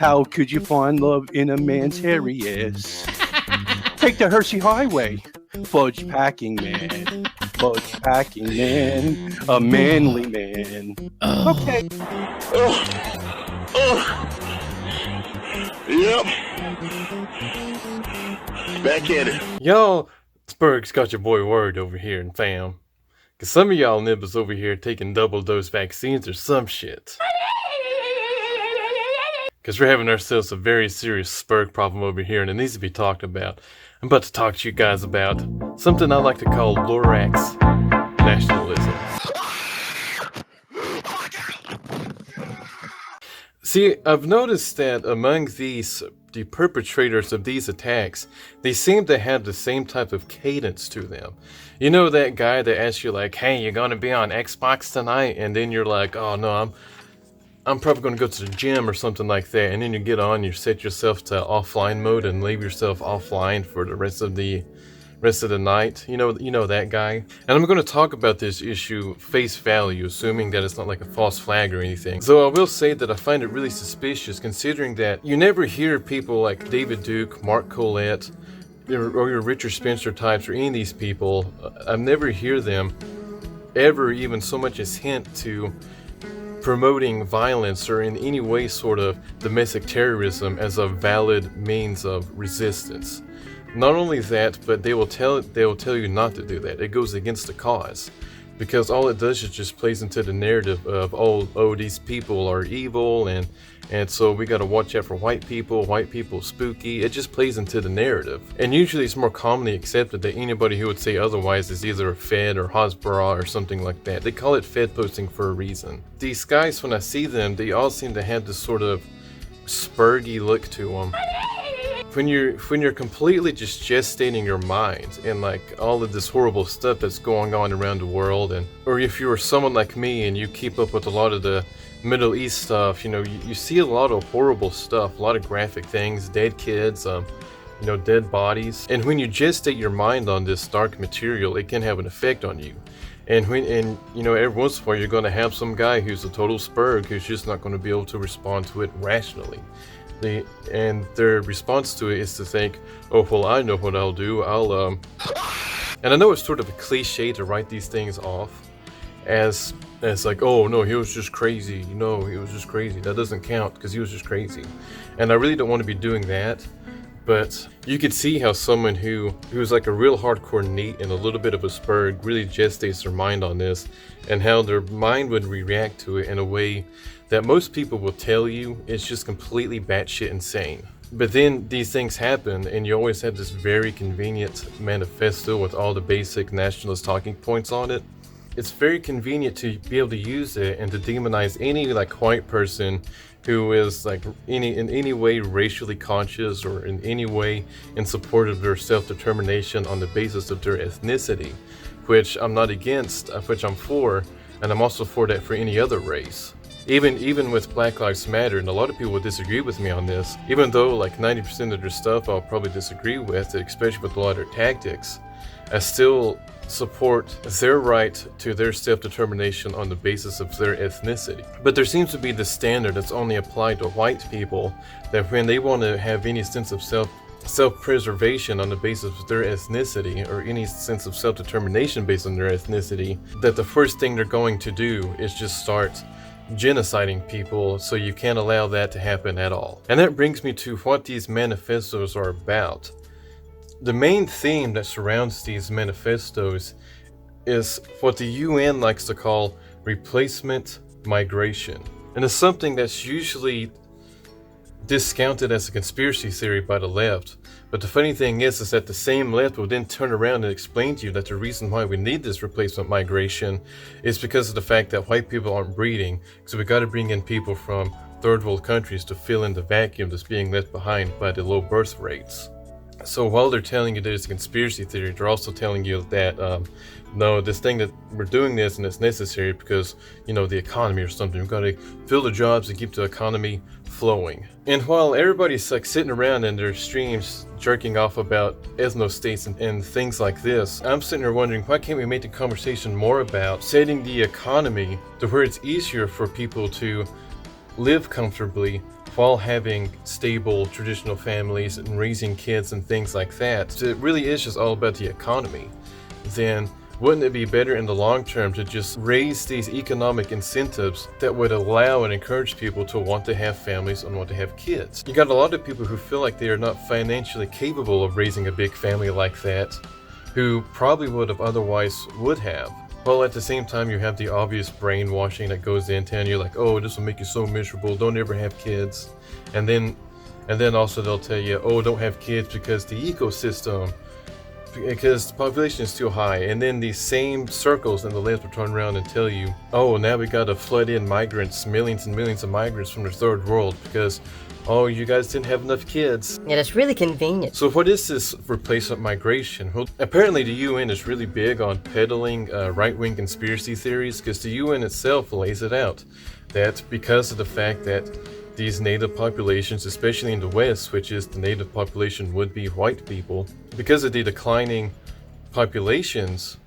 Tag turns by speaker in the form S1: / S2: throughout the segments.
S1: How could you find love in a man's hairy ass? Take the Hershey Highway. Fudge packing man. Fudge packing man. A manly man. Okay.
S2: Yep. Back at it.
S3: Y'all, Spurg's got your boy worried over here in fam. Cause some of y'all nibbles over here taking double dose vaccines or some shit. Cause we're having ourselves a very serious Spurg problem over here and it needs to be talked about. I'm about to talk to you guys about something I like to call Lorax nationalism. See, I've noticed that among the perpetrators of these attacks, they seem to have the same type of cadence to them. You know that guy that asks you like, hey, you gonna be on Xbox tonight? And then you're like, oh no, I'm probably gonna go to the gym or something like that. And then you get on, you set yourself to offline mode and leave yourself offline for the rest of the night. You know that guy. And I'm going to talk about this issue face value, assuming that it's not like a false flag or anything. So I will say that I find it really suspicious, considering that you never hear people like David Duke, Mark Collette, or your Richard Spencer types, or any of these people. I never hear them ever even so much as hint to promoting violence or in any way sort of domestic terrorism as a valid means of resistance. Not only that, but they will tell you not to do that. It goes against the cause, because all it does is just plays into the narrative of oh these people are evil and so we got to watch out for white people spooky. It just plays into the narrative, and usually it's more commonly accepted that anybody who would say otherwise is either a Fed or Hasbara or something like that. They call it Fed posting for a reason. These guys, when I see them, they all seem to have this sort of spurgy look to them. When you're completely just gestating your mind and like all of this horrible stuff that's going on around the world, or if you're someone like me and you keep up with a lot of the Middle East stuff, you see a lot of horrible stuff, a lot of graphic things, dead kids, dead bodies. And when you gestate your mind on this dark material, it can have an effect on you. And every once in a while you're going to have some guy who's a total spurg who's just not going to be able to respond to it rationally. And their response to it is to think, oh, well, I know what I'll do. And I know it's sort of a cliche to write these things off as like, oh, no, he was just crazy. He was just crazy. That doesn't count because he was just crazy. And I really don't want to be doing that. But you could see how someone who's like a real hardcore neat and a little bit of a spurg really gestates their mind on this, and how their mind would react to it in a way that most people will tell you is just completely batshit insane. But then these things happen, and you always have this very convenient manifesto with all the basic nationalist talking points on it. It's very convenient to be able to use it and to demonize any like white person who is like in any way racially conscious or in any way in support of their self-determination on the basis of their ethnicity, which I'm not against, which I'm for, and I'm also for that for any other race. Even with Black Lives Matter, and a lot of people would disagree with me on this, even though like 90% of their stuff I'll probably disagree with, especially with a lot of their tactics, I still support their right to their self-determination on the basis of their ethnicity. But there seems to be this standard that's only applied to white people, that when they want to have any sense of self-preservation on the basis of their ethnicity, or any sense of self-determination based on their ethnicity, that the first thing they're going to do is just start genociding people, so you can't allow that to happen at all. And that brings me to what these manifestos are about. The main theme that surrounds these manifestos is what the UN likes to call replacement migration. And it's something that's usually discounted as a conspiracy theory by the left. But the funny thing is that the same left will then turn around and explain to you that the reason why we need this replacement migration is because of the fact that white people aren't breeding. So we got to bring in people from third world countries to fill in the vacuum that's being left behind by the low birth rates. So while they're telling you that it's a conspiracy theory, they're also telling you that no, this thing that we're doing this and it's necessary because, the economy or something. We've got to fill the jobs and keep the economy flowing. And while everybody's like sitting around in their streams jerking off about ethno-states and things like this, I'm sitting there wondering, why can't we make the conversation more about setting the economy to where it's easier for people to live comfortably, while having stable traditional families and raising kids and things like that, it really is just all about the economy, then wouldn't it be better in the long term to just raise these economic incentives that would allow and encourage people to want to have families and want to have kids? You got a lot of people who feel like they are not financially capable of raising a big family like that, who probably would have otherwise would have. While at the same time you have the obvious brainwashing that goes in, telling you like, oh, this will make you so miserable, don't ever have kids. And then also they'll tell you, oh, don't have kids because the ecosystem, because the population is too high. And then these same circles in the left will turn around and tell you, oh, now we gotta flood in migrants, millions and millions of migrants from the third world because, oh, you guys didn't have enough kids.
S2: Yeah, that's really convenient.
S3: So what is this replacement migration? Well, apparently the UN is really big on peddling right-wing conspiracy theories, because the UN itself lays it out that because of the fact that these native populations, especially in the West, which is the native population would be white people, because of the declining populations,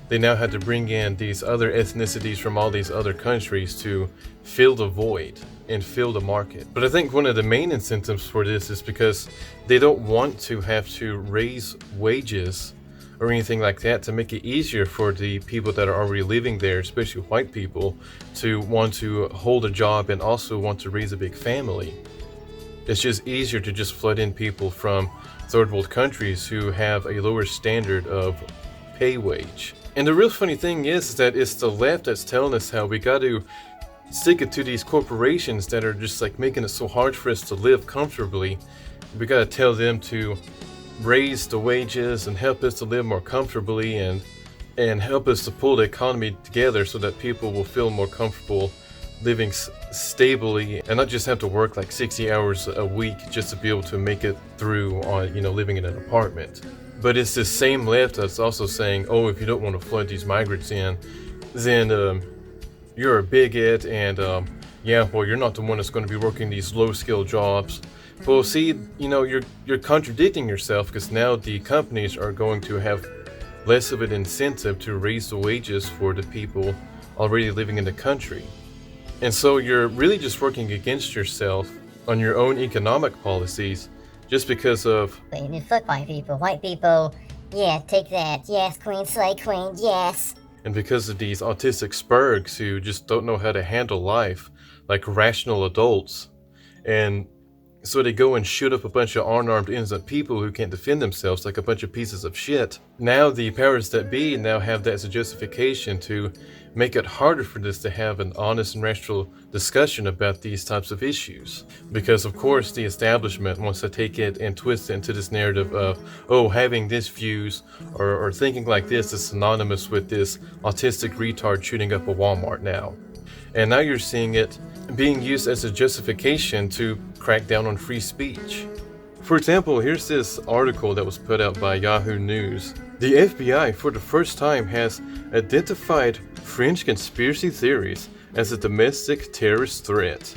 S3: they now had to bring in these other ethnicities from all these other countries to fill the void and fill the market. But I think one of the main incentives for this is because they don't want to have to raise wages or anything like that to make it easier for the people that are already living there, especially white people, to want to hold a job and also want to raise a big family. It's just easier to just flood in people from third world countries who have a lower standard of pay wage. And the real funny thing is that it's the left that's telling us how we got to stick it to these corporations that are just like making it so hard for us to live comfortably. We got to tell them to raise the wages and help us to live more comfortably and help us to pull the economy together so that people will feel more comfortable living stably and not just have to work like 60 hours a week just to be able to make it through on, living in an apartment. But it's this same left that's also saying, oh, if you don't want to flood these migrants in, then you're a bigot, and you're not the one that's going to be working these low-skill jobs. Well, see, you're contradicting yourself, because now the companies are going to have less of an incentive to raise the wages for the people already living in the country. And so you're really just working against yourself on your own economic policies just because of...
S4: Fuck white people, yeah, take that, yes, queen, slay queen, yes.
S3: And because of these autistic spurgs who just don't know how to handle life like rational adults. And so they go and shoot up a bunch of unarmed innocent people who can't defend themselves like a bunch of pieces of shit. Now the powers that be now have that as a justification to make it harder for this to have an honest and rational discussion about these types of issues. Because of course the establishment wants to take it and twist it into this narrative of, oh, having this views or thinking like this is synonymous with this autistic retard shooting up a Walmart now. And now you're seeing it being used as a justification to crack down on free speech. For example, here's this article that was put out by Yahoo News. The FBI, for the first time, has identified fringe conspiracy theories as a domestic terrorist threat.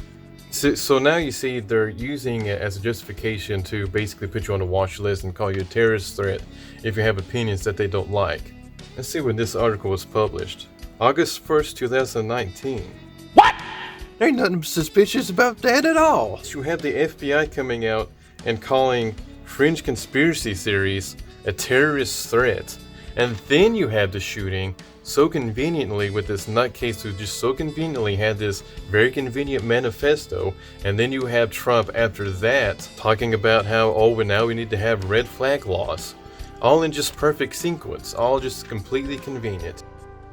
S3: So now you see they're using it as a justification to basically put you on a watch list and call you a terrorist threat if you have opinions that they don't like. Let's see when this article was published. August 1st, 2019.
S1: What? Ain't nothing suspicious about that at all.
S3: You have the FBI coming out and calling fringe conspiracy theories a terrorist threat. And then you have the shooting so conveniently with this nutcase who just so conveniently had this very convenient manifesto. And then you have Trump after that talking about how, oh, well, now we need to have red flag laws. All in just perfect sequence, all just completely convenient.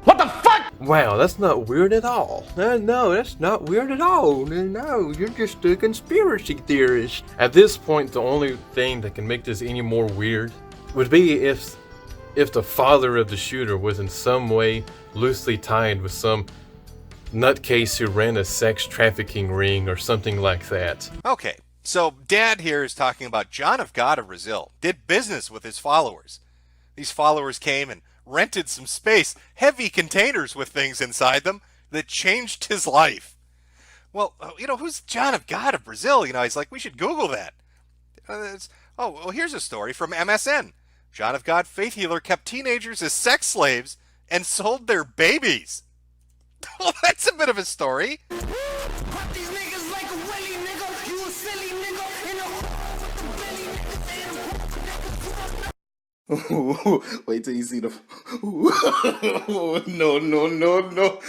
S1: What the fuck?
S3: Wow, that's not weird at all. No, that's not weird at all. No, you're just a conspiracy theorist. At this point, the only thing that can make this any more weird would be if the father of the shooter was in some way loosely tied with some nutcase who ran a sex trafficking ring or something like that.
S5: Okay, so Dad here is talking about John of God of Brazil did business with his followers. These followers came and rented some space, heavy containers with things inside them that changed his life. Well, who's John of God of Brazil? He's like, we should Google that. Here's a story from MSN. John of God faith healer kept teenagers as sex slaves and sold their babies. Well, that's a bit of a story.
S6: Pop these niggas like a willy nigga.
S2: Wait till you see the. No, no, no, no.